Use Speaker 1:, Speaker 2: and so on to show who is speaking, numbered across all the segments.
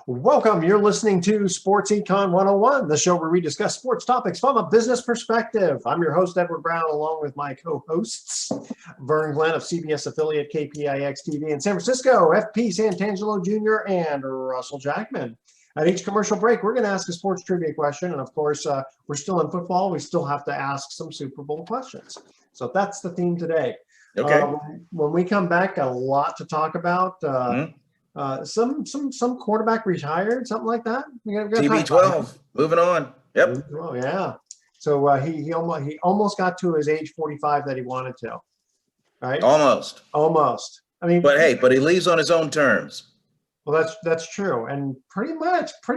Speaker 1: Welcome. You're listening to Sports Econ 101, the show where we discuss sports topics from a business perspective. I'm your host, Edward Brown, along with my co-hosts, Vern Glenn of CBS affiliate KPIX TV in San Francisco, FP Santangelo Jr., and Russell Jackman. At each commercial break, we're going to ask a sports trivia question. And of course, we're still in football. We still have to ask some Super Bowl questions. So that's the theme today.
Speaker 2: Okay.
Speaker 1: When we come back, a lot to talk about. Some quarterback retired, something like that.
Speaker 2: TB12, moving on. Yep.
Speaker 1: Oh yeah. So he almost got to his age 45 that he wanted to. Right.
Speaker 2: Almost.
Speaker 1: I mean,
Speaker 2: but he leaves on his own terms.
Speaker 1: Well, that's true, and pretty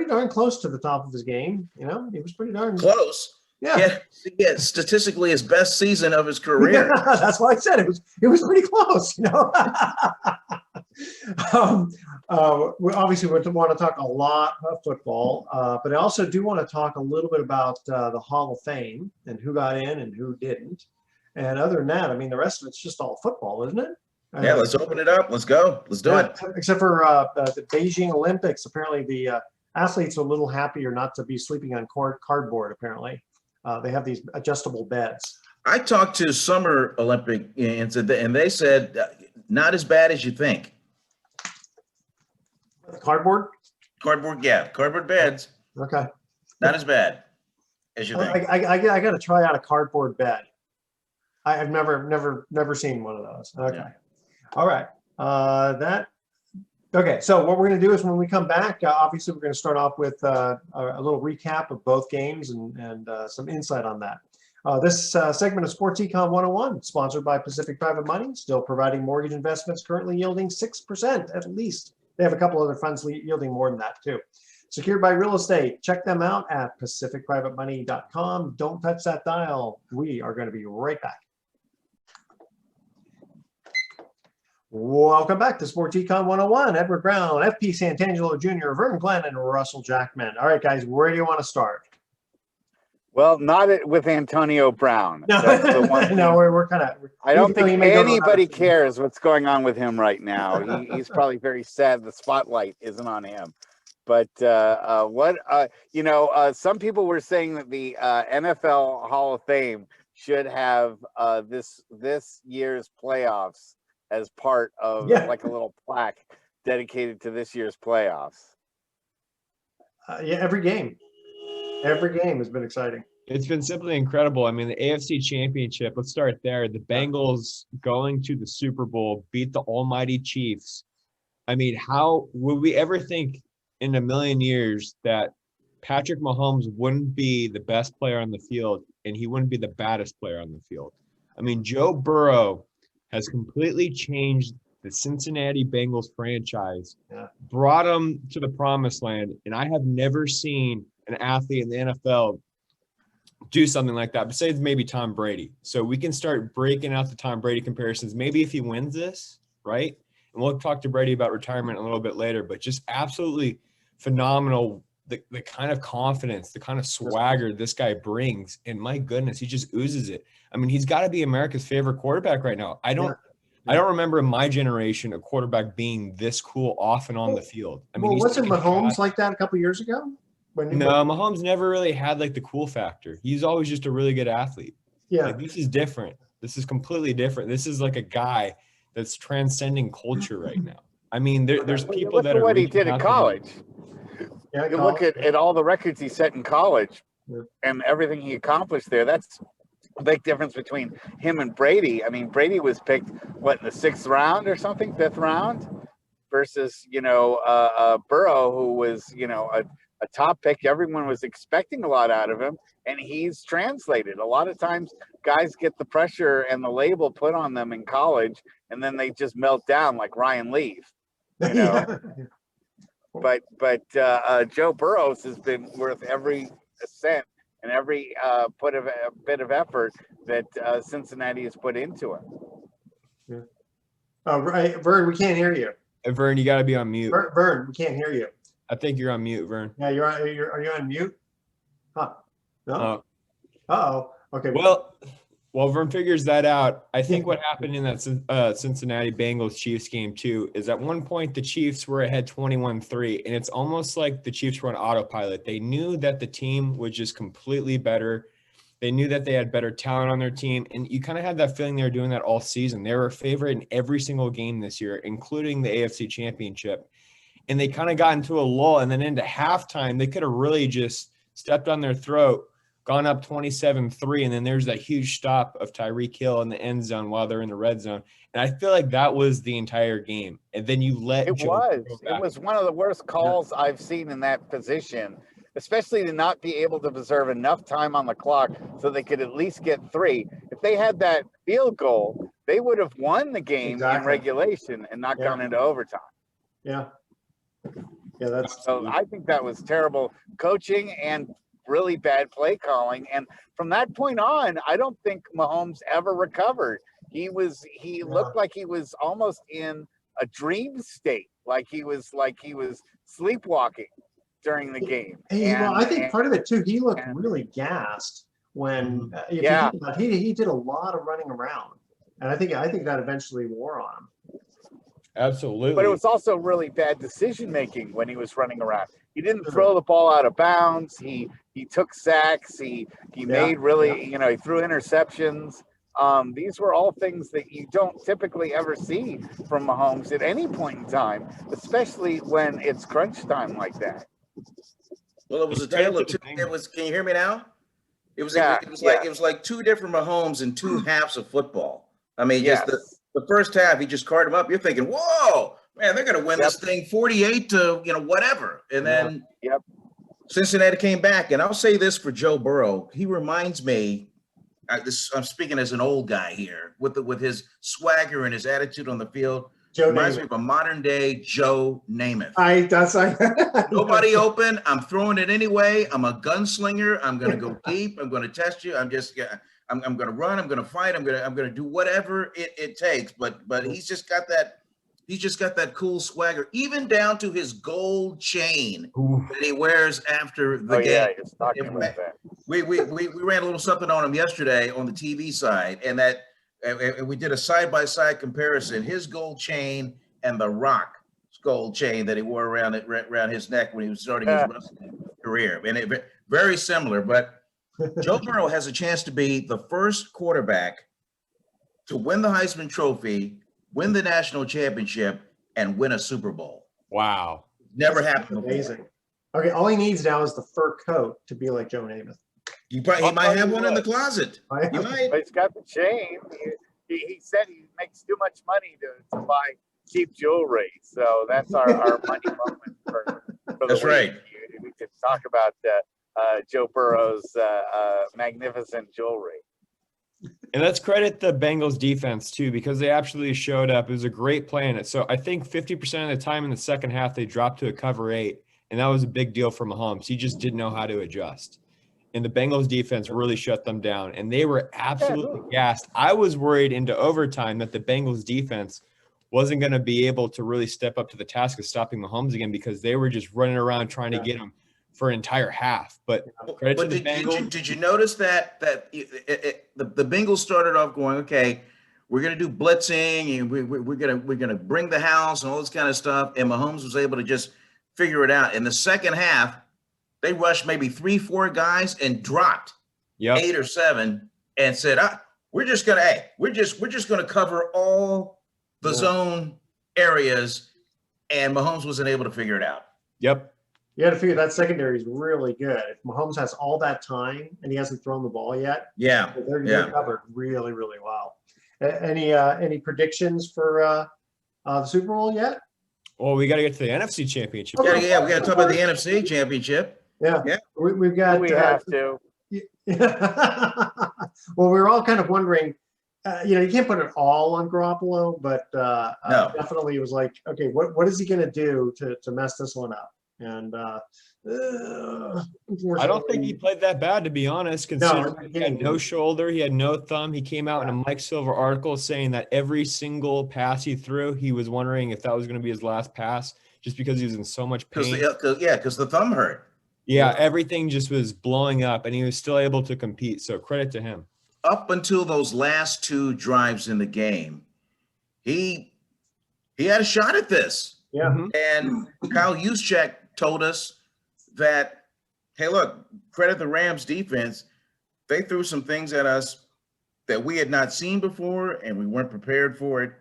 Speaker 1: darn close to the top of his game. You know, he was pretty darn
Speaker 2: close. Yeah. Statistically, his best season of his career.
Speaker 1: That's why I said it was pretty close. You know. We obviously want to talk a lot of football, but I also do want to talk a little bit about the Hall of Fame and who got in and who didn't. And other than that, I mean, the rest of it's just all football, isn't it?
Speaker 2: Yeah, let's open it up. Let's go. Let's do it.
Speaker 1: Except for the Beijing Olympics. Apparently, the athletes are a little happier not to be sleeping on cardboard, apparently. They have these adjustable beds.
Speaker 2: I talked to Summer Olympic, and they said not as bad as you think.
Speaker 1: Cardboard?
Speaker 2: Cardboard, yeah. Cardboard beds.
Speaker 1: Okay.
Speaker 2: Not as bad as you think.
Speaker 1: I got to try out a cardboard bed. I've never seen one of those. Okay. Yeah. All right. Okay. So what we're going to do is when we come back, obviously we're going to start off with a little recap of both games and some insight on that. This segment of Sports Econ 101, sponsored by Pacific Private Money, still providing mortgage investments currently yielding 6% at least. They have a couple other funds yielding more than that too. Secured by real estate. Check them out at pacificprivatemoney.com. Don't touch that dial. We are going to be right back. Welcome back to Sports Econ 101. Edward Brown, FP Santangelo Jr., Vern Glenn, and Russell Jackman. All right, guys, where do you want to start?
Speaker 3: Well, not with Antonio Brown.
Speaker 1: No, we're kind of.
Speaker 3: I don't think anybody cares what's going on with him right now. He's probably very sad the spotlight isn't on him. But some people were saying that the NFL Hall of Fame should have this year's playoffs as part of like a little plaque dedicated to this year's playoffs.
Speaker 1: Every game has been exciting.
Speaker 4: It's been simply incredible. I mean, the AFC Championship, let's start there. The Bengals going to the Super Bowl, beat the almighty Chiefs. I mean, how would we ever think in a million years that Patrick Mahomes wouldn't be the best player on the field and he wouldn't be the baddest player on the field? I mean, Joe Burrow has completely changed the Cincinnati Bengals franchise, brought them to the promised land, and I have never seen an athlete in the NFL do something like that, besides maybe Tom Brady. So we can start breaking out the Tom Brady comparisons. Maybe if he wins this, right? And we'll talk to Brady about retirement a little bit later, but just absolutely phenomenal, the kind of confidence, the kind of swagger this guy brings. And my goodness, he just oozes it. I mean, he's got to be America's favorite quarterback right now. I don't remember in my generation a quarterback being this cool off and on the field. I mean,
Speaker 1: wasn't Mahomes like that a couple years ago?
Speaker 4: Mahomes never really had like the cool factor. He's always just a really good athlete.
Speaker 1: Yeah.
Speaker 4: Like, this is different. This is completely different. This is like a guy that's transcending culture right now. I mean, there's people that are
Speaker 3: what he did in college.
Speaker 1: Yeah,
Speaker 3: you look at all the records he set in college and everything he accomplished there. That's a big difference between him and Brady. I mean, Brady was picked, in the 6th round or something, 5th round, versus, Burrow, who was, a top pick. Everyone was expecting a lot out of him, and he's translated. A lot of times guys get the pressure and the label put on them in college, and then they just melt down like Ryan Leaf, But Joe Burrows has been worth every cent and every bit of effort that Cincinnati has put into him.
Speaker 1: Yeah. Oh, right, Vern, we can't hear you.
Speaker 4: Hey, Vern, you got to be on mute.
Speaker 1: Vern, we can't hear you.
Speaker 4: I think you're on mute, Vern.
Speaker 1: Yeah, are you on mute? Huh? No.
Speaker 4: Uh-oh.
Speaker 1: Uh-oh. Okay.
Speaker 4: Well, Well, Vern figures that out. I think what happened in that Cincinnati Bengals Chiefs game too is at one point the Chiefs were ahead 21-3, and it's almost like the Chiefs were on autopilot. They knew that the team was just completely better. They knew that they had better talent on their team, and you kind of had that feeling they were doing that all season. They were a favorite in every single game this year, including the AFC Championship. And they kind of got into a lull, and then into halftime, they could have really just stepped on their throat, gone up 27-3, and then there's that huge stop of Tyreek Hill in the end zone while they're in the red zone. And I feel like that was the entire game. And then you let
Speaker 3: It was one of the worst calls I've seen in that position, especially to not be able to preserve enough time on the clock so they could at least get 3. If they had that field goal, they would have won the game in regulation and not gone into overtime.
Speaker 1: Yeah. Yeah, that's
Speaker 3: so I think that was terrible coaching and really bad play calling. And from that point on, I don't think Mahomes ever recovered. He looked like he was almost in a dream state, like he was sleepwalking during the game.
Speaker 1: I think part of it too, he looked really gassed when if you think about it, he did a lot of running around. And I think that eventually wore on him.
Speaker 4: Absolutely.
Speaker 3: But it was also really bad decision making when he was running around. He didn't throw the ball out of bounds. He took sacks. He made really, he threw interceptions. These were all things that you don't typically ever see from Mahomes at any point in time, especially when it's crunch time like that.
Speaker 2: Well, it was a tale of two. Can you hear me now? It was like two different Mahomes in two halves of football. I mean, just the first half, he just carved him up. You're thinking, whoa, man, they're going to win this thing 48 to, whatever. And then Cincinnati came back. And I'll say this for Joe Burrow. He reminds me, I'm speaking as an old guy here, with his swagger and his attitude on the field. Reminds me of a modern day Joe Namath. Nobody open. I'm throwing it anyway. I'm a gunslinger. I'm going to go deep. I'm going to test you. I'm going to run. I'm going to fight. I'm going to do whatever it takes. But he's just got that. He's just got that cool swagger, even down to his gold chain that he wears after the game.
Speaker 3: Yeah, he's talking about that.
Speaker 2: We ran a little something on him yesterday on the TV side, and we did a side-by-side comparison. His gold chain and the Rock's gold chain that he wore around his neck when he was starting his wrestling career, and very similar. But Joe Burrow has a chance to be the first quarterback to win the Heisman Trophy, win the national championship, and win a Super Bowl.
Speaker 4: Wow.
Speaker 2: Never happened before.
Speaker 1: Amazing. Okay, all he needs now is the fur coat to be like Joe Namath.
Speaker 2: He might have one in the closet. He might.
Speaker 3: But he's got the chain. He said he makes too much money to buy cheap jewelry. So that's our money moment for the
Speaker 2: That's
Speaker 3: week.
Speaker 2: Right.
Speaker 3: We could talk about Joe Burrow's magnificent jewelry.
Speaker 4: And let's credit the Bengals defense too, because they absolutely showed up. It was a great play in it. So I think 50% of the time in the second half, they dropped to a cover 8, and that was a big deal for Mahomes. He just didn't know how to adjust. And the Bengals defense really shut them down, and they were absolutely gassed. I was worried into overtime that the Bengals defense wasn't going to be able to really step up to the task of stopping Mahomes again, because they were just running around trying to get him for an entire half. But credit to the Bengals.
Speaker 2: Did you notice that the Bengals started off going, okay, we're going to do blitzing, and we're going to bring the house and all this kind of stuff, and Mahomes was able to just figure it out. In the second half, they rushed maybe 3-4 guys and dropped 8 or 7 and said, we're just going to cover all the zone areas, and Mahomes wasn't able to figure it out.
Speaker 4: Yep.
Speaker 1: You got to figure that secondary is really good. If Mahomes has all that time and he hasn't thrown the ball yet, they're covered really, really well. Any predictions for the Super Bowl yet?
Speaker 4: Well, we got to get to the NFC Championship.
Speaker 2: We got to talk about the NFC Championship.
Speaker 1: Yeah. We've got.
Speaker 3: We have to.
Speaker 1: Well, we were all kind of wondering. You can't put it all on Garoppolo, but definitely it was like, okay, what is he going to do to mess this one up? And
Speaker 4: I don't think he played that bad, to be honest, considering he had no shoulder, he had no thumb. He came out in a Mike Silver article saying that every single pass he threw, he was wondering if that was going to be his last pass, just because he was in so much pain.
Speaker 2: Because the thumb hurt.
Speaker 4: Yeah, everything just was blowing up, and he was still able to compete. So credit to him.
Speaker 2: up until those last 2 drives in the game, he had a shot at this.
Speaker 1: Yeah.
Speaker 2: And Kyle Juszczyk told us that, hey, look, credit the Rams defense. They threw some things at us that we had not seen before, and we weren't prepared for it.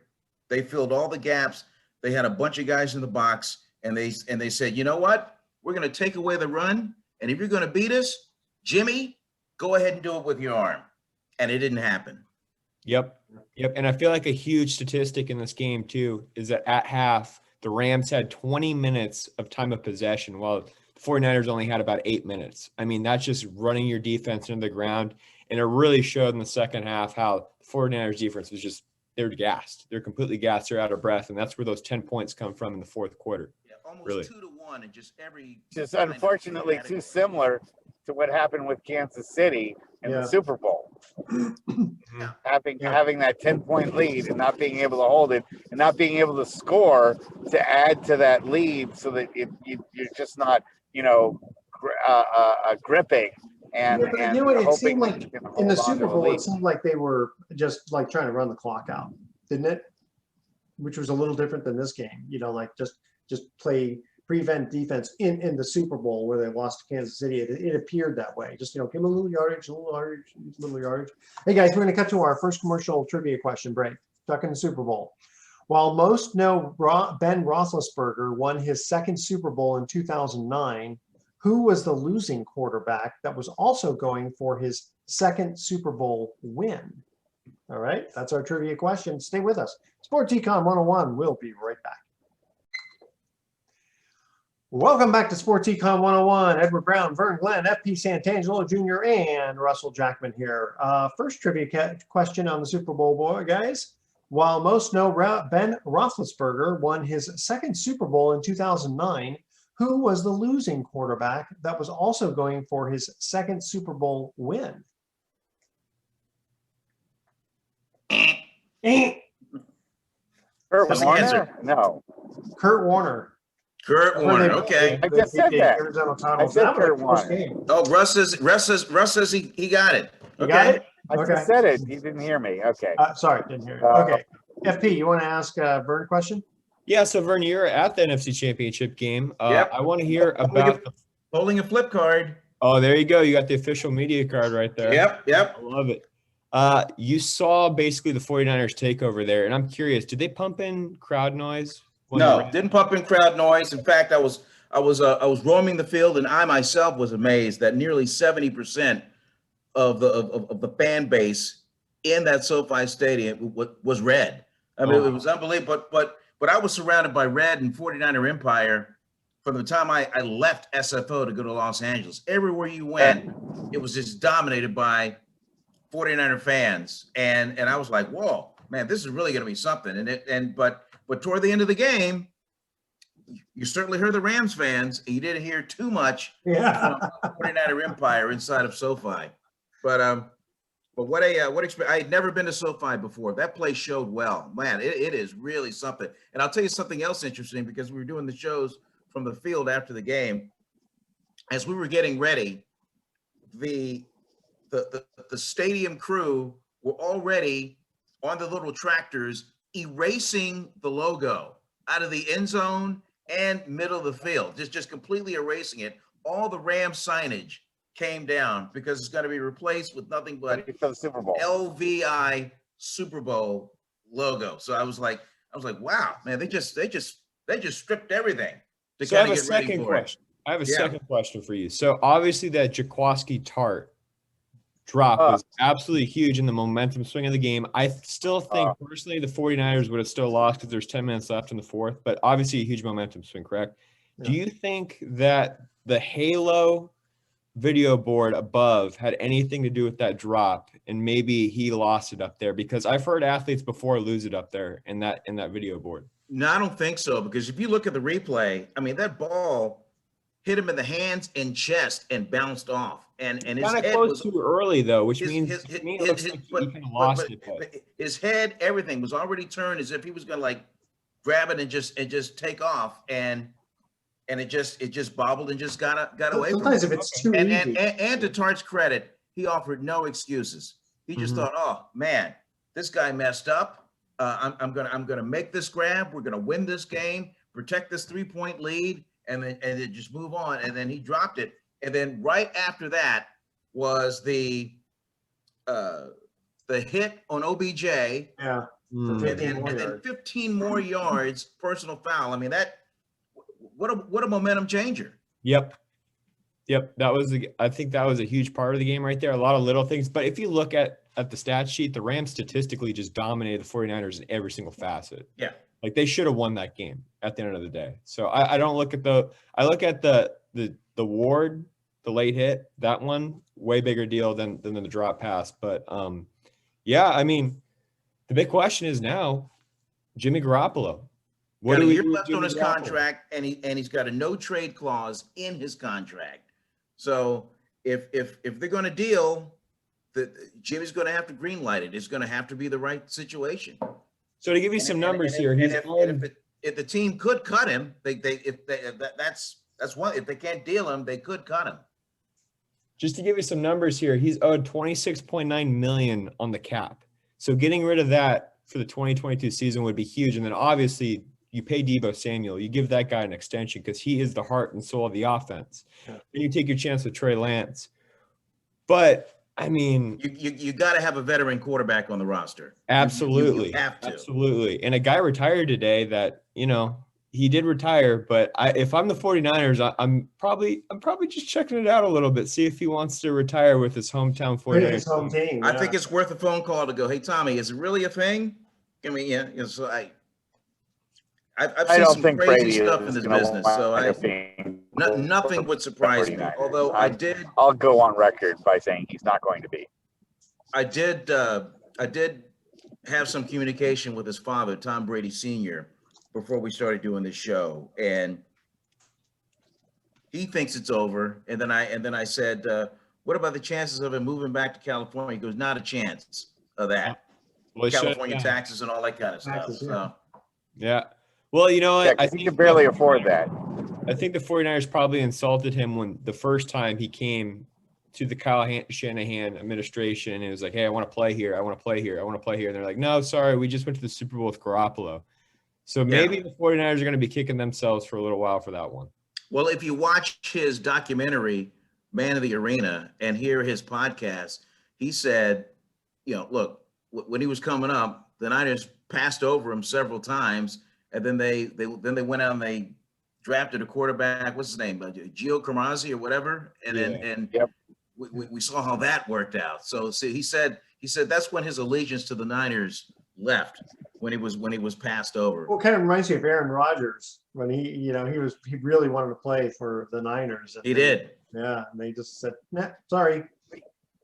Speaker 2: They filled all the gaps. They had a bunch of guys in the box, and they said, you know what? We're going to take away the run, and if you're going to beat us, Jimmy, go ahead and do it with your arm. And it didn't happen.
Speaker 4: Yep. And I feel like a huge statistic in this game too is that at half, the Rams had 20 minutes of time of possession, while the 49ers only had about 8 minutes. I mean, that's just running your defense into the ground. And it really showed in the second half how the 49ers defense was just, they're gassed. They're completely gassed. They're out of breath. And that's where those 10 points come from in the fourth quarter.
Speaker 2: Yeah, almost
Speaker 4: really.
Speaker 2: 2-1 and just every.
Speaker 3: Just unfortunately too similar to what happened with Kansas City in the Super Bowl. Having that 10-point lead and not being able to hold it and not being able to score to add to that lead, so that you're just not, gripping and
Speaker 1: it seemed like in the Super Bowl, it seemed like they were just like trying to run the clock out, didn't it? Which was a little different than this game, like just prevent defense in the Super Bowl where they lost to Kansas City. It appeared that way. Just, give them a little yardage. Hey guys, we're going to cut to our first commercial trivia question break. Talking the Super Bowl. While most know Ben Roethlisberger won his second Super Bowl in 2009, who was the losing quarterback that was also going for his second Super Bowl win? All right, that's our trivia question. Stay with us. Sports Econ 101. We'll be right back. Welcome back to Sports Econ 101. Edward Brown, Vern Glenn, FP Santangelo Jr., and Russell Jackman here. First trivia question on the Super Bowl, guys. While most know Ben Roethlisberger won his second Super Bowl in 2009, who was the losing quarterback that was also going for his second Super Bowl win?
Speaker 3: Kurt
Speaker 2: What's the
Speaker 3: Warner?
Speaker 2: answer?
Speaker 3: No.
Speaker 1: Kurt Warner.
Speaker 2: Kurt Warner. Okay.
Speaker 3: I just said that. I said Kurt Warner.
Speaker 2: Oh, Russ says he got it.
Speaker 1: You got it?
Speaker 3: I just said it. He didn't hear me. Okay.
Speaker 1: Sorry, didn't hear you. Okay. FP, you want to ask Vern a question?
Speaker 4: Yeah, so Vern, you're at the NFC Championship game.
Speaker 2: Yep.
Speaker 4: I want to hear about
Speaker 2: holding a flip card.
Speaker 4: Oh, there you go. You got the official media card right there.
Speaker 2: Yep.
Speaker 4: I love it. You saw basically the 49ers takeover there, and I'm curious, did they pump in crowd noise?
Speaker 2: No, didn't pump in crowd noise. In fact, I was roaming the field, and I myself was amazed that nearly 70% of the fan base in that SoFi Stadium was red. I mean, it was unbelievable. But I was surrounded by red and 49er Empire from the time I left SFO to go to Los Angeles. Everywhere you went, it was just dominated by 49er fans, and I was like, whoa, man, this is really going to be something. But toward the end of the game, you certainly heard the Rams fans. And you didn't hear too much from 49er Empire inside of SoFi. But what experience! I had never been to SoFi before. That place showed well, man. It is really something. And I'll tell you something else interesting, because we were doing the shows from the field after the game. As we were getting ready, the stadium crew were already on the little tractors erasing the logo out of the end zone and middle of the field, just completely erasing it. All the Rams signage came down because it's going to be replaced with nothing but
Speaker 3: the Super Bowl
Speaker 2: LVI Super Bowl logo. So I was like, wow, man, they just stripped everything to kind of get ready for it.
Speaker 4: I have a second question for you. So obviously that Jaworski Tart drop was absolutely huge in the momentum swing of the game. I still think personally the 49ers would have still lost because there's 10 minutes left in the fourth, but obviously a huge momentum swing, correct? Yeah. Do you think that the Halo video board above had anything to do with that drop, and maybe he lost it up there? Because I've heard athletes before lose it up there in that video board.
Speaker 2: No, I don't think so, because if you look at the replay, I mean, that ball hit him in the hands and chest and bounced off. And his head was
Speaker 4: too early, though, which means
Speaker 2: his head, everything was already turned as if he was going to like grab it and just take off, and it just bobbled and just got away.
Speaker 1: Sometimes if it's too easy.
Speaker 2: And to Tart's credit, he offered no excuses. He just thought, oh man, this guy messed up. I'm gonna make this grab. We're gonna win this game, protect this 3-point lead, and then just move on. And then he dropped it. And then right after that was the hit on OBJ.
Speaker 1: Yeah.
Speaker 2: And then 15 more yards, personal foul. I mean, what a momentum changer.
Speaker 4: Yep. I think that was a huge part of the game right there. A lot of little things. But if you look at the stat sheet, the Rams statistically just dominated the 49ers in every single facet.
Speaker 2: Yeah.
Speaker 4: Like they should have won that game at the end of the day. So I don't look at I look at the Ward, the late hit, that one, way bigger deal than the drop pass. But yeah, I mean, the big question is now, Jimmy Garoppolo.
Speaker 2: What do we do left on his contract, and he's got a no trade clause in his contract. So if they're going to deal, Jimmy's going to have to green light it. It's going to have to be the right situation.
Speaker 4: So to give you some numbers here,
Speaker 2: if the team could cut him, that's one. If they can't deal him, they could cut him.
Speaker 4: Just to give you some numbers here, he's owed $26.9 million on the cap. So getting rid of that for the 2022 season would be huge. And then obviously you pay Deebo Samuel, you give that guy an extension because he is the heart and soul of the offense. Yeah. And you take your chance with Trey Lance. But I mean,
Speaker 2: you got to have a veteran quarterback on the roster.
Speaker 4: Absolutely.
Speaker 2: You have to.
Speaker 4: Absolutely. And a guy retired today that, he did retire, but if I'm the 49ers, I'm probably just checking it out a little bit, see if he wants to retire with his hometown 49ers.
Speaker 1: His home team. Yeah.
Speaker 2: I think it's worth a phone call to go, hey, Tommy, is it really a thing? I mean, yeah. So I've seen some crazy stuff in this business, so nothing would surprise me. Although
Speaker 3: I'll go on record by saying he's not going to be.
Speaker 2: I did have some communication with his father, Tom Brady Sr., before we started doing this show, and he thinks it's over. And then I said, what about the chances of him moving back to California? He goes, not a chance of that. Well, California taxes and all that kind of stuff. So.
Speaker 4: Yeah. Well, you know what?
Speaker 3: I think he can barely afford that.
Speaker 4: I think the 49ers probably insulted him when the first time he came to the Kyle Shanahan administration and it was like, hey, I want to play here. I want to play here. I want to play here. And they're like, no, sorry. We just went to the Super Bowl with Garoppolo. So maybe the 49ers are going to be kicking themselves for a little while for that one.
Speaker 2: Well, if you watch his documentary, Man of the Arena, and hear his podcast, he said, look, when he was coming up, the Niners passed over him several times, and then they went out and they drafted a quarterback. What's his name? Gio Camazzi or whatever. And we saw how that worked out. So he said that's when his allegiance to the Niners left. When he was passed over.
Speaker 1: Well, it kind of reminds me of Aaron Rodgers when he really wanted to play for the Niners.
Speaker 2: He did.
Speaker 1: Yeah, and they just said, nah, sorry.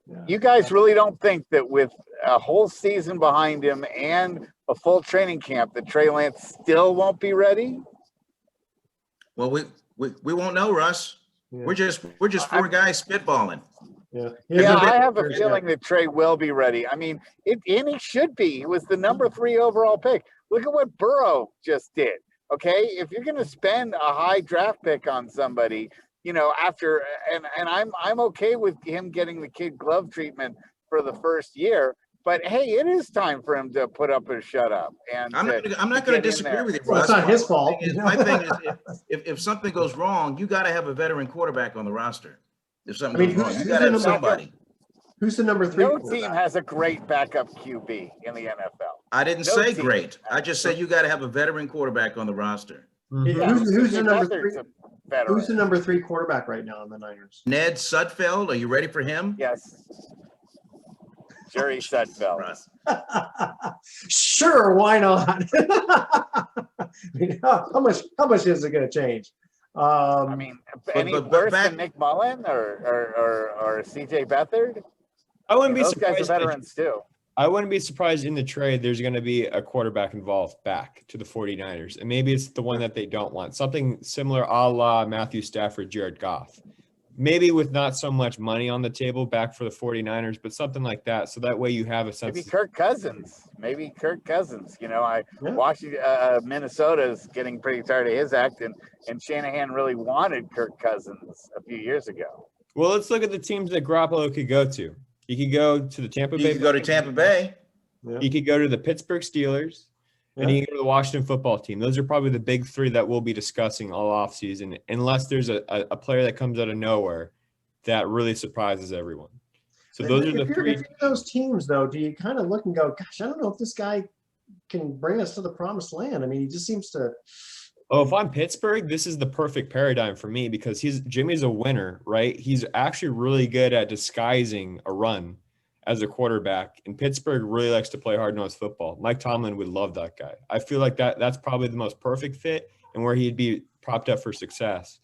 Speaker 1: Yeah.
Speaker 3: You guys really don't think that with a whole season behind him and a full training camp that Trey Lance still won't be ready?
Speaker 2: Well, we won't know, Russ. Yeah. We're just four guys spitballing.
Speaker 1: Yeah,
Speaker 3: I have a feeling that Trey will be ready. I mean, and he should be. He was the number 3 overall pick. Look at what Burrow just did. Okay, if you're going to spend a high draft pick on somebody, after and I'm okay with him getting the kid glove treatment for the first year. But hey, it is time for him to put up or shut up. And
Speaker 2: I'm not going to disagree with you, Russ.
Speaker 1: Well, it's not his fault.
Speaker 2: My thing is, if something goes wrong, you got to have a veteran quarterback on the roster. If something goes wrong, you got to have somebody.
Speaker 1: Who's the number 3?
Speaker 3: No team has a great backup QB in the NFL.
Speaker 2: I didn't say great. I just said you got to have a veteran quarterback on the roster.
Speaker 1: Mm-hmm. Who's the number 3? Who's the number 3 quarterback right now in the Niners?
Speaker 2: Ned Sudfeld. Are you ready for him?
Speaker 3: Yes. Jerry Sudfeld.
Speaker 1: Sure, why not? How much is it going to change?
Speaker 3: I mean, any worse than Nick Mullen or CJ Beathard?
Speaker 4: I wouldn't be
Speaker 3: those
Speaker 4: surprised.
Speaker 3: Guys are veterans too.
Speaker 4: I wouldn't be surprised in the trade there's going to be a quarterback involved back to the 49ers. And maybe it's the one that they don't want. Something similar a la Matthew Stafford, Jared Goff. Maybe with not so much money on the table back for the 49ers, but something like that. So that way you have a sense.
Speaker 3: Maybe Kirk Cousins. Washington, Minnesota is getting pretty tired of his act, and Shanahan really wanted Kirk Cousins a few years ago.
Speaker 4: Well, let's look at the teams that Garoppolo could go to. He could go to the Tampa Bay.
Speaker 2: He could go to Tampa Bay.
Speaker 1: Yeah.
Speaker 4: He could go to the Pittsburgh Steelers. And he can go to the Washington football team. Those are probably the big three that we'll be discussing all offseason, unless there's a player that comes out of nowhere that really surprises everyone. So those are the three.
Speaker 1: If you're those teams, though, do you kind of look and go, gosh, I don't know if this guy can bring us to the promised land? I mean, he just seems to.
Speaker 4: Oh, if I'm Pittsburgh, this is the perfect paradigm for me because Jimmy's a winner, right? He's actually really good at disguising a run as a quarterback, and Pittsburgh really likes to play hard-nosed football. Mike Tomlin would love that guy. I feel like that's probably the most perfect fit and where he'd be propped up for success.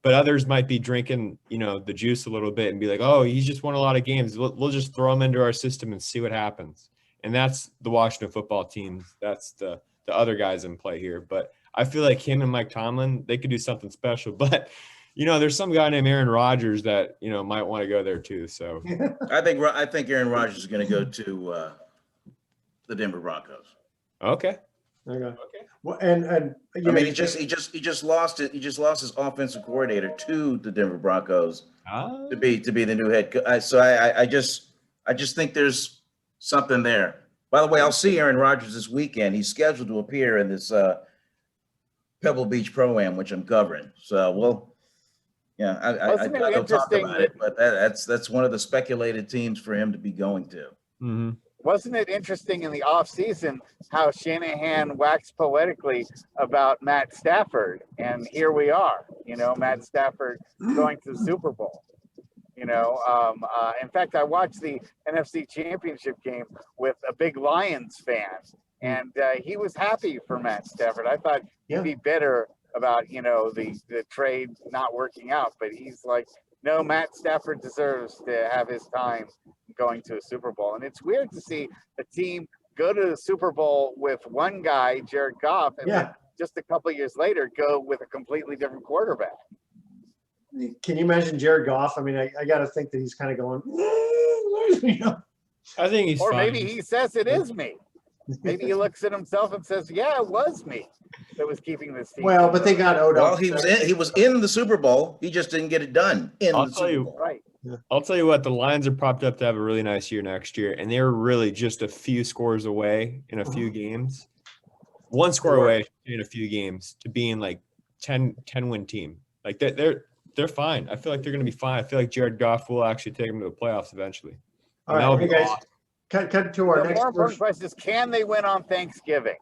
Speaker 4: But others might be drinking, the juice a little bit and be like, oh, he's just won a lot of games. We'll just throw him into our system and see what happens. And that's the Washington football team. That's the other guys in play here. But I feel like him and Mike Tomlin, they could do something special. But there's some guy named Aaron Rodgers that, might want to go there too. So
Speaker 2: I think Aaron Rodgers is going to go to the Denver Broncos.
Speaker 4: Okay.
Speaker 1: Okay. Well, and
Speaker 2: he just lost it. He just lost his offensive coordinator to the Denver Broncos to be the new head coach. So I just think there's something there. By the way, I'll see Aaron Rodgers this weekend. He's scheduled to appear in this Pebble Beach Pro-Am, which I'm covering. So I don't talk about it, but that's one of the speculated teams for him to be going to.
Speaker 4: Mm-hmm.
Speaker 3: Wasn't it interesting in the offseason how Shanahan waxed poetically about Matt Stafford? And here we are, Matt Stafford going to the Super Bowl. In fact, I watched the NFC Championship game with a big Lions fan, and he was happy for Matt Stafford. I thought he'd be bitter about, the trade not working out, but he's like, no, Matt Stafford deserves to have his time going to a Super Bowl. And it's weird to see a team go to the Super Bowl with one guy, Jared Goff, and then just a couple of years later go with a completely different quarterback.
Speaker 1: Can you imagine Jared Goff? I mean, I got to think that he's kind of going,
Speaker 4: I think he's
Speaker 3: or
Speaker 4: fine.
Speaker 3: Maybe he says it is me. Maybe he looks at himself and says, yeah, it was me that was keeping this team.
Speaker 1: Well, but they got Odell.
Speaker 2: Well, he was in the Super Bowl. He just didn't get it done in the Super Bowl.
Speaker 3: Right.
Speaker 4: I'll tell you what, the Lions are propped up to have a really nice year next year, and they're really just a few scores away in a few games. One score away in a few games to being like 10-win team. Like they're fine. I feel like they're going to be fine. I feel like Jared Goff will actually take them to the playoffs eventually.
Speaker 1: All right, hey guys, cut to our next.
Speaker 3: More important question is, can they win on Thanksgiving?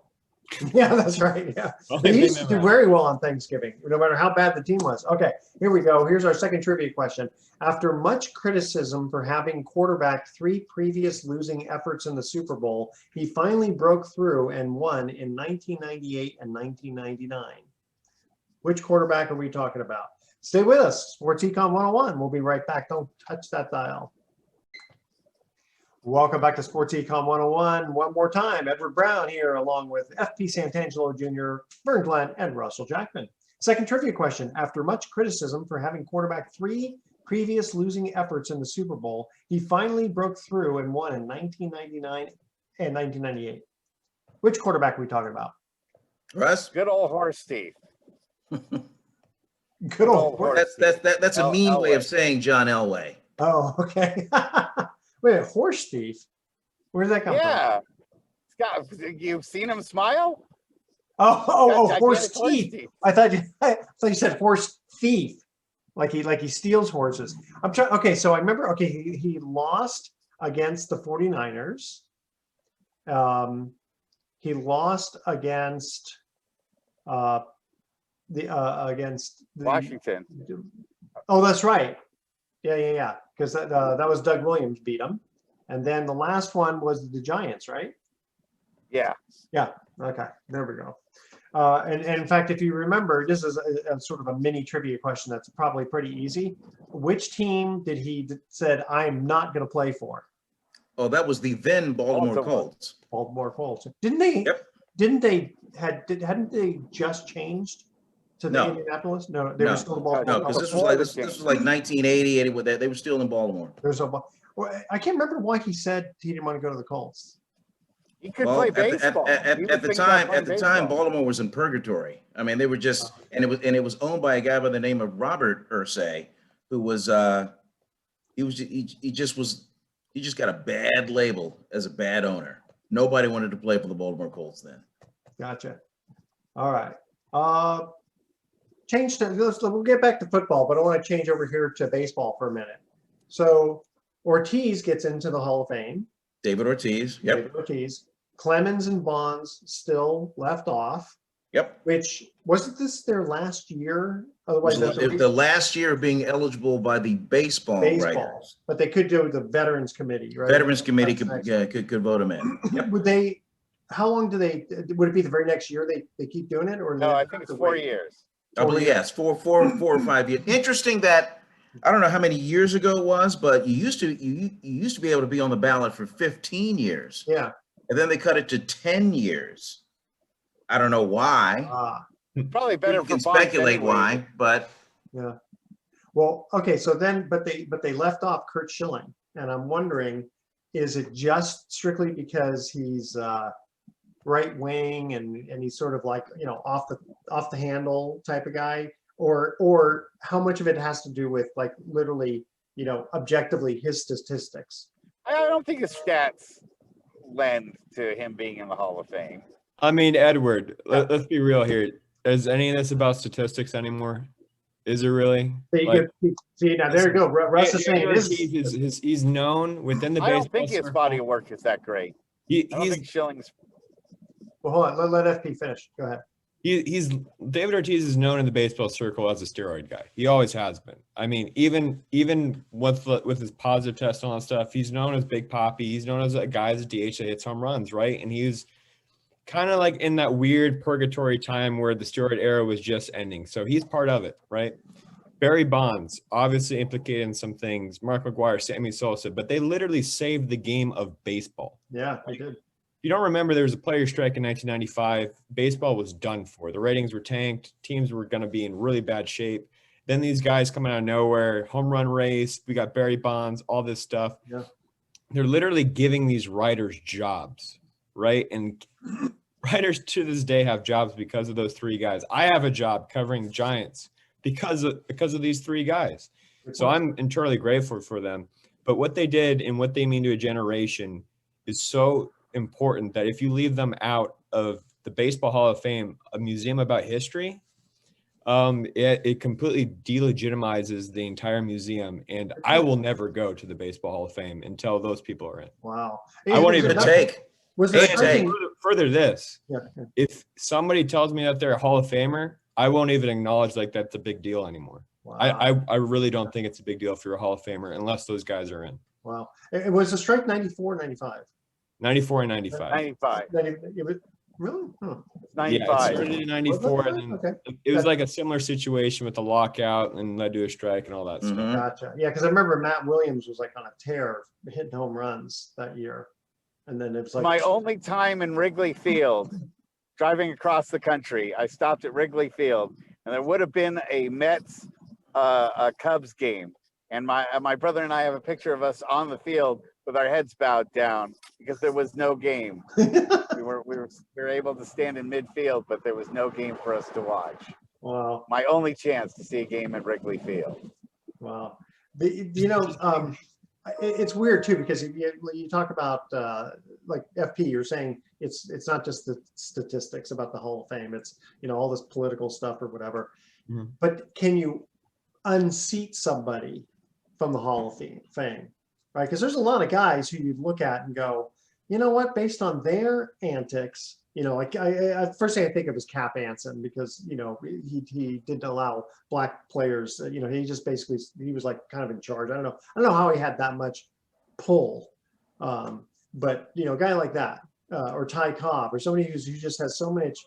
Speaker 1: Yeah, that's right. Yeah, they used to do very well on Thanksgiving, no matter how bad the team was. Okay, here we go. Here's our second trivia question. After much criticism for having quarterbacked 3 previous losing efforts in the Super Bowl, he finally broke through and won in 1998 and 1999. Which quarterback are we talking about? Stay with us. Sports Econ 101. We'll be right back. Don't touch that dial. Welcome back to Sports Econ 101. One more time, Edward Brown here, along with FP Santangelo Jr., Vern Glenn, and Russell Jackman. Second trivia question. After much criticism for having quarterbacked 3 previous losing efforts in the Super Bowl, he finally broke through and won in 1999 and 1998. Which quarterback are we talking about?
Speaker 2: Russ?
Speaker 3: Good old horse Steve.
Speaker 1: Good old horse.
Speaker 2: That's a mean way of saying John Elway.
Speaker 1: Oh, okay. Wait, a horse thief? Where did that come from?
Speaker 3: Yeah. Scott, you've seen him smile?
Speaker 1: Oh, horse thief. I thought you said horse thief. Like he steals horses. I'm trying. Okay, so I remember. Okay, he lost against the 49ers. He lost against against
Speaker 3: Washington.
Speaker 1: Oh, that's right. Yeah. Because that was Doug Williams beat him, and then the last one was the Giants, right?
Speaker 3: Yeah.
Speaker 1: Yeah. Okay. There we go. And in fact, if you remember, this is a sort of a mini trivia question that's probably pretty easy. Which team did he said I'm not going to play for?
Speaker 2: Oh, that was the then Baltimore Colts.
Speaker 1: Baltimore Colts. Didn't they?
Speaker 2: Yep.
Speaker 1: Hadn't they just changed to the Indianapolis? No, they were still in Baltimore.
Speaker 2: No, because this was like 1980. They were still in Baltimore.
Speaker 1: I can't remember why he said he didn't want to go to the Colts.
Speaker 3: He could play baseball.
Speaker 2: At the time, Baltimore was in purgatory. I mean, they were just, and it was owned by a guy by the name of Robert Irsay, who was he he just got a bad label as a bad owner. Nobody wanted to play for the Baltimore Colts then.
Speaker 1: Gotcha. All right. We'll get back to football, but I want to change over here to baseball for a minute. So Ortiz gets into the Hall of Fame.
Speaker 2: David Ortiz. Yep.
Speaker 1: David Ortiz. Clemens and Bonds still left off.
Speaker 2: Yep.
Speaker 1: Which wasn't this their last year? Otherwise,
Speaker 2: the last year of being eligible by the baseball writers.
Speaker 1: But they could do the Veterans Committee, right?
Speaker 2: Veterans Committee could vote them in. Yep.
Speaker 1: Would they? How long do they? Would it be the very next year they keep doing it, or
Speaker 3: no? I think it's 4 years.
Speaker 2: I believe yes, four or 5 years. Interesting that I don't know how many years ago it was, but you used to be able to be on the ballot for 15 years.
Speaker 1: Yeah. And
Speaker 2: then they cut it to 10 years. I don't know why.
Speaker 3: Probably better.
Speaker 2: You can speculate why, but
Speaker 1: yeah. Well, okay. So then, but they left off Curt Schilling, and I'm wondering, is it just strictly because he's right wing and he's sort of like, you know, off the handle type of guy, or how much of it has to do with like literally, you know, objectively his statistics?
Speaker 3: I don't think his stats lend to him being in the Hall of Fame.
Speaker 4: I mean, Edward, let's be real here. Is any of this about statistics anymore? Is it really?
Speaker 1: See, now there you go. Russ is saying
Speaker 4: he's known within the baseball.
Speaker 3: I don't think his body of work is that great. I don't think Schilling's.
Speaker 1: Well, hold on. Let FP finish. Go ahead.
Speaker 4: David Ortiz is known in the baseball circle as a steroid guy. He always has been. I mean, even with his positive test and all that stuff, he's known as Big Papi. He's known as a guy as a DH that hits home runs, right? And he's kind of like in that weird purgatory time where the steroid era was just ending. So he's part of it, right? Barry Bonds, obviously implicated in some things. Mark Mcguire, Sammy Sosa, but they literally saved the game of baseball.
Speaker 1: Yeah, they did.
Speaker 4: You don't remember there was a player strike in 1995. Baseball was done for. The ratings were tanked. Teams were going to be in really bad shape. Then these guys coming out of nowhere, home run race. We got Barry Bonds, all this stuff.
Speaker 1: Yeah.
Speaker 4: They're literally giving these writers jobs, right? And writers to this day have jobs because of those three guys. I have a job covering Giants because of these three guys. So I'm entirely grateful for them. But what they did and what they mean to a generation is so important that if you leave them out of the Baseball Hall of Fame, a museum about history, it completely delegitimizes the entire museum. And I will never go to the Baseball Hall of Fame until those people are in.
Speaker 1: Wow.
Speaker 4: I won't even
Speaker 2: take.
Speaker 4: Further this.
Speaker 1: Yeah.
Speaker 4: If somebody tells me that they're a Hall of Famer, I won't even acknowledge like that's a big deal anymore.
Speaker 1: Wow.
Speaker 4: I really don't think it's a big deal if you're a Hall of Famer unless those guys are in.
Speaker 1: Wow. It was a strike 94, 95.
Speaker 4: 94 and 95.
Speaker 3: 95.
Speaker 1: Really? Huh.
Speaker 3: 95.
Speaker 4: Yeah, it started in 94, and then
Speaker 1: okay.
Speaker 4: It was like a similar situation with the lockout and led to a strike and all that stuff.
Speaker 1: Gotcha. Yeah, because I remember Matt Williams was like on a tear, hitting home runs that year. And then it was like
Speaker 3: my only time in Wrigley Field, driving across the country, I stopped at Wrigley Field, and there would have been a Mets a Cubs game. And my brother and I have a picture of us on the field with our heads bowed down because there was no game. we were able to stand in midfield, but there was no game for us to watch.
Speaker 1: Wow.
Speaker 3: My only chance to see a game at Wrigley Field.
Speaker 1: Wow. It's weird too, because you talk about like FP, you're saying it's not just the statistics about the Hall of Fame. It's, you know, all this political stuff or whatever. Mm-hmm. But can you unseat somebody from the Hall of Fame? Right? Because there's a lot of guys who you'd look at and go, you know what, based on their antics, you know, like first thing I think of is Cap Anson, because, you know, he didn't allow black players, you know, he just basically, he was like kind of in charge. I don't know how he had that much pull. But, you know, a guy like that, or Ty Cobb, or somebody who just has so much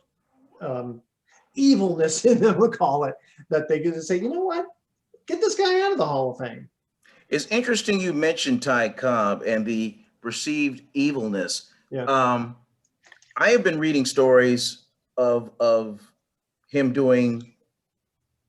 Speaker 1: evilness in them, we'll call it, that they get to say, you know what, get this guy out of the Hall of Fame.
Speaker 2: It's interesting you mentioned Ty Cobb and the perceived evilness.
Speaker 1: Yeah.
Speaker 2: I have been reading stories of him doing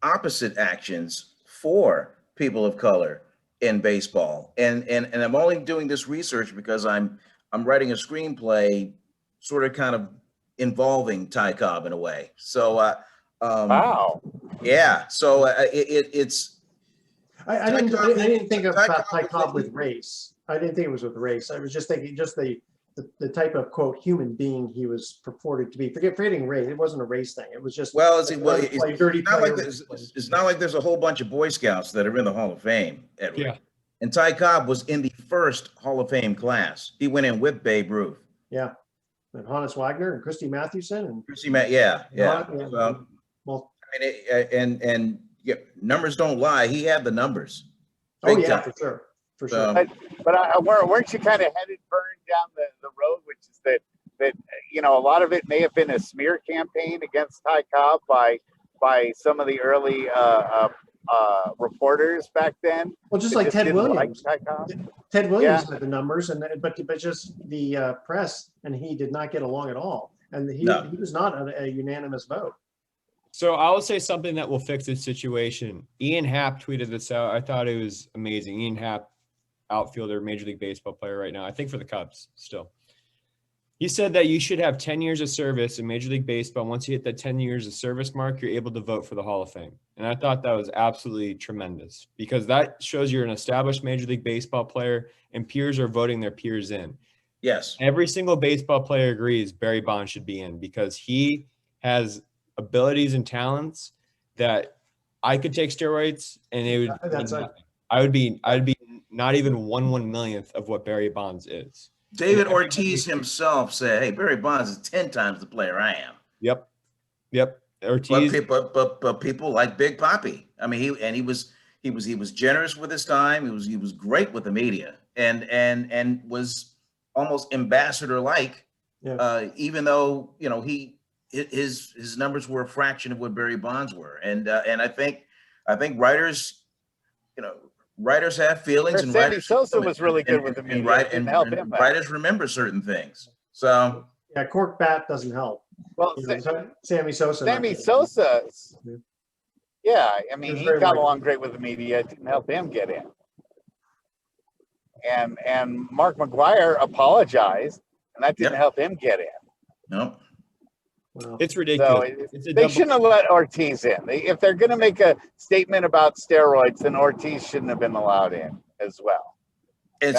Speaker 2: opposite actions for people of color in baseball, and I'm only doing this research because I'm writing a screenplay, sort of kind of involving Ty Cobb in a way. So
Speaker 3: wow.
Speaker 2: Yeah. So it's.
Speaker 1: I didn't think about Ty Cobb with race. I didn't think it was with the race. I was just thinking just the type of quote human being he was purported to be. Forgetting race. It wasn't a race thing. It was just
Speaker 2: It's not like there's a whole bunch of Boy Scouts that are in the Hall of Fame, Edward.
Speaker 4: Yeah.
Speaker 2: And Ty Cobb was in the first Hall of Fame class. He went in with Babe Ruth.
Speaker 1: Yeah. And Hannes Wagner and Christy Mathewson and
Speaker 2: Yeah.
Speaker 1: Well,
Speaker 2: I mean, and numbers don't lie. He had the numbers.
Speaker 1: oh
Speaker 2: Big
Speaker 1: yeah,
Speaker 2: time.
Speaker 1: for sure.
Speaker 3: But weren't you kind of headed burned down the road, which is that you know, a lot of it may have been a smear campaign against Ty Cobb by some of the early reporters back then.
Speaker 1: Well, just like Ted Williams.
Speaker 3: Ty Cobb.
Speaker 1: Ted Williams had the numbers, but just the press, and he did not get along at all. And he was not a unanimous vote.
Speaker 4: So I will say something that will fix this situation. Ian Happ tweeted this out. I thought it was amazing. Ian Happ, outfielder, Major League Baseball player right now, I think for the Cubs still. He said that you should have 10 years of service in Major League Baseball. Once you hit that 10 years of service mark, you're able to vote for the Hall of Fame. And I thought that was absolutely tremendous because that shows you're an established Major League Baseball player and peers are voting their peers in.
Speaker 2: Yes.
Speaker 4: Every single baseball player agrees Barry Bonds should be in because he has abilities and talents that I could take steroids and it would I'd be not even 1/1,000,000th of what Barry Bonds is.
Speaker 2: David Ortiz himself said, "Hey, Barry Bonds is 10 times the player I am."
Speaker 4: Yep. Ortiz,
Speaker 2: but people like Big Papi. I mean, he was generous with his time. He was great with the media, and was almost ambassador like.
Speaker 1: Yeah.
Speaker 2: Even though his numbers were a fraction of what Barry Bonds were, and I think writers, writers have feelings, and
Speaker 3: Sammy Sosa was really good with the media, and help him.
Speaker 2: Writers remember certain things. So
Speaker 1: yeah, cork bat doesn't help.
Speaker 3: Well,
Speaker 1: Sammy Sosa.
Speaker 3: Sammy Sosa. Yeah, I mean, he got along great with the media. It didn't help him get in. And Mark Mcguire apologized, and that didn't help him get in.
Speaker 2: No.
Speaker 1: Well,
Speaker 4: it's ridiculous.
Speaker 3: So they shouldn't have let Ortiz in. If they're going to make a statement about steroids, then Ortiz shouldn't have been allowed in as well.
Speaker 2: And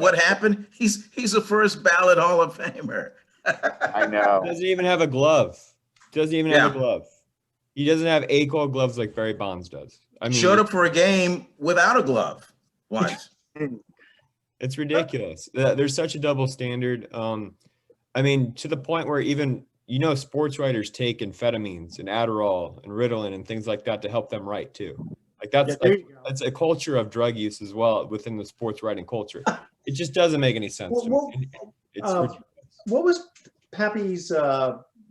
Speaker 2: what happened? He's a first ballot Hall of Famer.
Speaker 3: I know.
Speaker 4: Doesn't even have a glove. Have a glove. He doesn't have Econ gloves like Barry Bonds does. I mean,
Speaker 2: showed up for a game without a glove once.
Speaker 4: It's ridiculous. There's such a double standard. I mean, to the point where even, sports writers take amphetamines and Adderall and Ritalin and things like that to help them write too. Like that's a culture of drug use as well within the sports writing culture. It just doesn't make any sense to me. It's ridiculous.
Speaker 1: What was Pappy's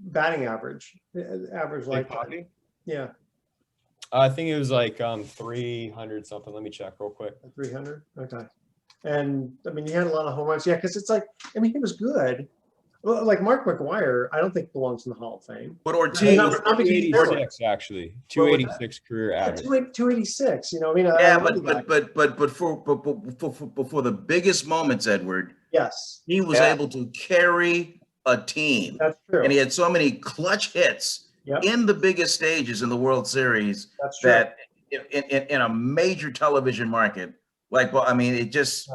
Speaker 1: batting average? Average like
Speaker 4: Pappy?
Speaker 1: Yeah.
Speaker 4: I think it was like 300 something. Let me check real quick.
Speaker 1: 300. Okay. And I mean, he had a lot of home runs. Yeah, because it's like, I mean, he was good. Well, like Mark Mcguire, I don't think belongs in the Hall of Fame.
Speaker 2: But Ortiz,
Speaker 4: 286 actually, 286 career average.
Speaker 1: 286. I mean,
Speaker 2: but for the biggest moments, Edward,
Speaker 1: yes,
Speaker 2: he was able to carry a team.
Speaker 1: That's true.
Speaker 2: And he had so many clutch hits in the biggest stages in the World Series.
Speaker 1: That's true.
Speaker 2: That in a major television market, it just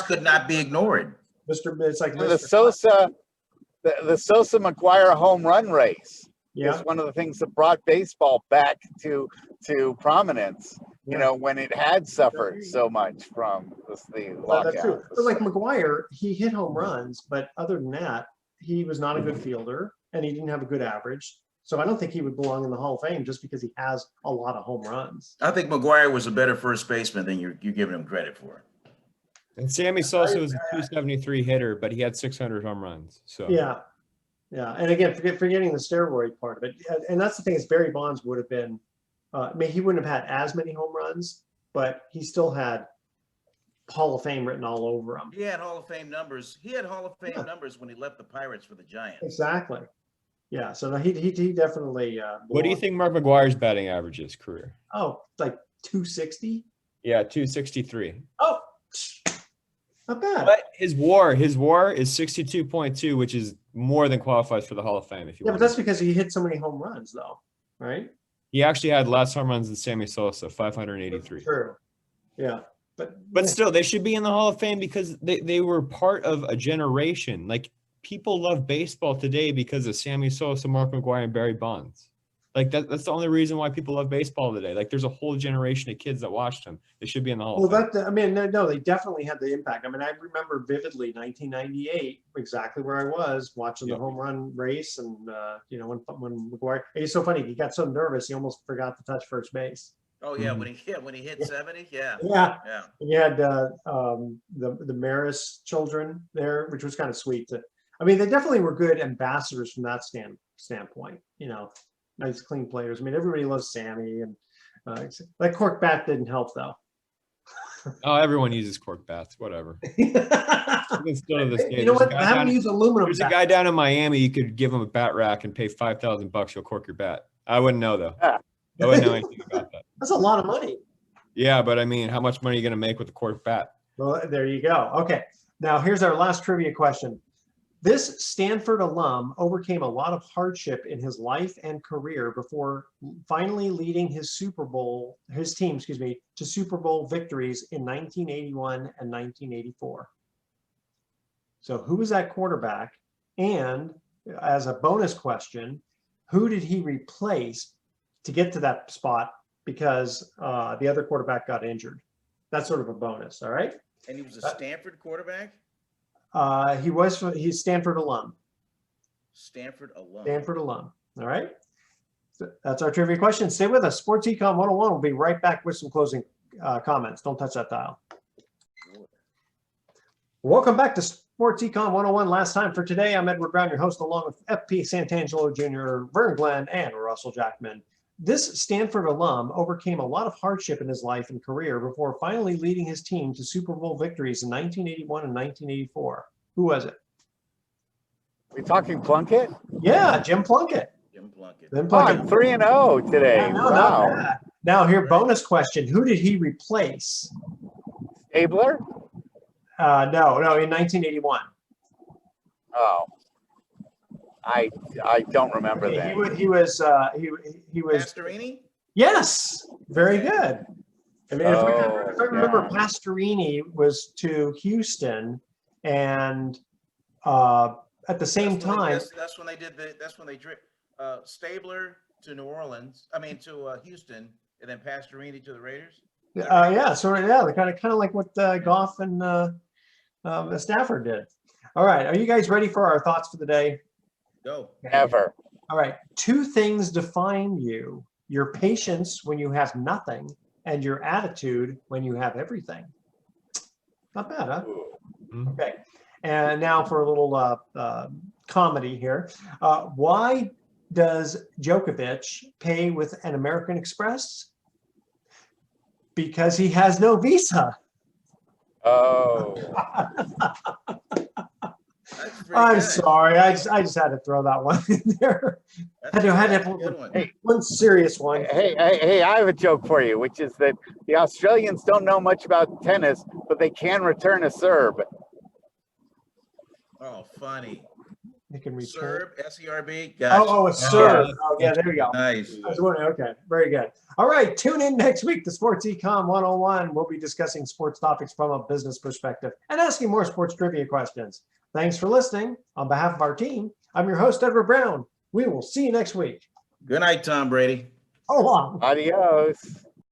Speaker 2: could not be ignored.
Speaker 1: It's like
Speaker 3: the Sosa Mcguire home run race is one of the things that brought baseball back to prominence. When it had suffered so much from the lockout.
Speaker 1: That's true. But like Mcguire, he hit home runs, but other than that, he was not a good fielder and he didn't have a good average. So I don't think he would belong in the Hall of Fame just because he has a lot of home runs.
Speaker 2: I think Mcguire was a better first baseman than you're giving him credit for.
Speaker 4: And Sammy Sosa was a 273 hitter, but he had 600 home runs. So
Speaker 1: yeah. And again, forgetting the steroid part of it, and that's the thing is Barry Bonds would have been. I mean, he wouldn't have had as many home runs, but he still had Hall of Fame written all over him.
Speaker 2: He had Hall of Fame numbers. He had Hall of Fame numbers when he left the Pirates for the Giants.
Speaker 1: Exactly. Yeah. So he definitely.
Speaker 4: What do you think Mark Mcguire's batting average is career?
Speaker 1: Oh, like 260.
Speaker 4: Yeah, 263.
Speaker 1: Oh. Not bad.
Speaker 4: But his WAR is 62.2, which is more than qualifies for the Hall of Fame.
Speaker 1: But that's because he hit so many home runs, though, right?
Speaker 4: He actually had less home runs than Sammy Sosa, 583.
Speaker 1: True. Yeah.
Speaker 4: But still, they should be in the Hall of Fame because they were part of a generation. Like, people love baseball today because of Sammy Sosa, Mark McGuire, and Barry Bonds. Like, that's the only reason why people love baseball today. Like, there's a whole generation of kids that watched them. They should be in the Hall of Fame.
Speaker 1: I mean, no, they definitely had the impact. I mean, I remember vividly 1998, exactly where I was watching the home run race, and you know, when McGuire. It's so funny. He got so nervous he almost forgot to touch first base.
Speaker 2: Oh yeah, when he hit 70, yeah.
Speaker 1: And you had the Maris children there, which was kind of sweet. I mean, they definitely were good ambassadors from that standpoint. You know, nice, clean players. I mean, everybody loves Sammy, and that cork bat didn't help though.
Speaker 4: Oh, everyone uses cork bats. Whatever.
Speaker 1: You know what? I haven't used aluminum.
Speaker 4: There's a guy down in Miami. You could give him a bat rack and pay $5,000. He'll cork your bat. I wouldn't know though. I wouldn't know anything about that.
Speaker 1: That's a lot of money.
Speaker 4: Yeah, but I mean, how much money are you going to make with a cork bat?
Speaker 1: Well, there you go. Okay. Now here's our last trivia question. This Stanford alum overcame a lot of hardship in his life and career before finally leading his team, to Super Bowl victories in 1981 and 1984. So who was that quarterback? And as a bonus question, who did he replace to get to that spot because the other quarterback got injured? That's sort of a bonus. All right.
Speaker 2: And he was a Stanford quarterback?
Speaker 1: He's Stanford alum.
Speaker 2: Stanford alum.
Speaker 1: Stanford alum. All right. So that's our trivia question. Stay with us. Sports Econ 101. We'll be right back with some closing comments. Don't touch that dial. Welcome back to Sports Econ 101. Last time for today, I'm Edward Brown, your host, along with FP Santangelo Jr., Vern Glenn, and Russell Jackman. This Stanford alum overcame a lot of hardship in his life and career before finally leading his team to Super Bowl victories in 1981 and 1984. Who was it?
Speaker 3: We talking Plunkett?
Speaker 1: Yeah, Jim Plunkett.
Speaker 2: Jim Plunkett.
Speaker 1: Jim Plunkett.
Speaker 3: Oh, 3-0 today.
Speaker 1: Yeah, no,
Speaker 3: wow.
Speaker 1: not bad. Now, here, bonus question. Who did he replace?
Speaker 3: Stabler?
Speaker 1: No, in 1981.
Speaker 3: Oh. I don't remember that.
Speaker 1: He was
Speaker 2: Pastorini?
Speaker 1: Yes, very good. I mean, if I remember, Pastorini was to Houston, and at the same time,
Speaker 2: that's when they did Stabler to New Orleans. I mean to Houston, and then Pastorini to the Raiders.
Speaker 1: Yeah, sort of. Yeah, they're kind of like what Goff and Stafford did. All right, are you guys ready for our thoughts for the day?
Speaker 2: Go.
Speaker 3: Never.
Speaker 1: All right. 2 things define you: your patience when you have nothing, and your attitude when you have everything. Not bad, huh? Okay. And now for a little comedy here. Why does Djokovic pay with an American Express? Because he has no visa.
Speaker 3: Oh.
Speaker 1: I'm sorry. I just had to throw that one in there. Had to have one serious one.
Speaker 3: Hey, I have a joke for you, which is that the Australians don't know much about tennis, but they can return a serve.
Speaker 2: Oh, funny.
Speaker 1: They can return.
Speaker 2: Serb, S-E-R-B. Gotcha.
Speaker 1: Oh, a serve. Oh, yeah, there we go.
Speaker 2: Nice.
Speaker 1: I was wondering, okay, very good. All right, tune in next week to Sports Econ 101. We'll be discussing sports topics from a business perspective and asking more sports trivia questions. Thanks for listening. On behalf of our team, I'm your host, Edward Brown. We will see you next week.
Speaker 2: Good night, Tom Brady.
Speaker 1: So long.
Speaker 3: Adios.